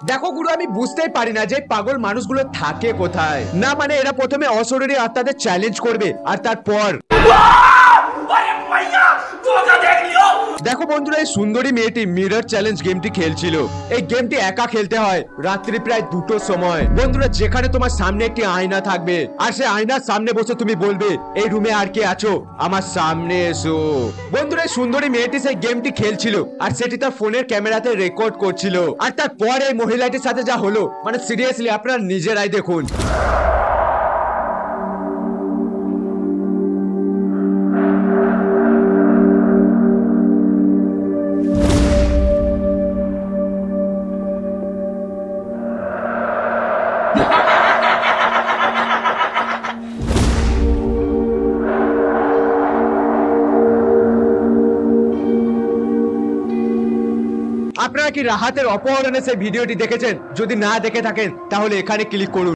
দেখো গুরু, আমি বুঝতেই পারি না যে পাগল মানুষগুলো থাকে কোথায়। না মানে এরা প্রথমে অশরীরী আত্মাদের চ্যালেঞ্জ করবে আর তারপর দেখো বন্ধুরা, এই সুন্দরী মেয়েটি মিরর চ্যালেঞ্জ গেমটি খেলছিল। এই গেমটি একা খেলতে হয় রাত্রি প্রায় 2টোর সময়। বন্ধুরা, যেখানে তোমার সামনে একটি আয়না থাকবে আর সেই আয়নার সামনে বসে তুমি বলবে এই রুমে আর কে আছো, আমার সামনে এসো। বন্ধুরা, এই সুন্দরী মেয়েটি সেই গেমটি খেলছিল আর সেটি তার ফোনের ক্যামেরাতে রেকর্ড করছিল। আর তারপর এই মহিলাটির সাথে যা হলো, মানে সিরিয়াসলি আপনারা নিজেরাই দেখুন। আপনারা কি রাহাতের অপহরণের সেই ভিডিওটি দেখেছেন? যদি না দেখে থাকেন তাহলে এখানে ক্লিক করুন।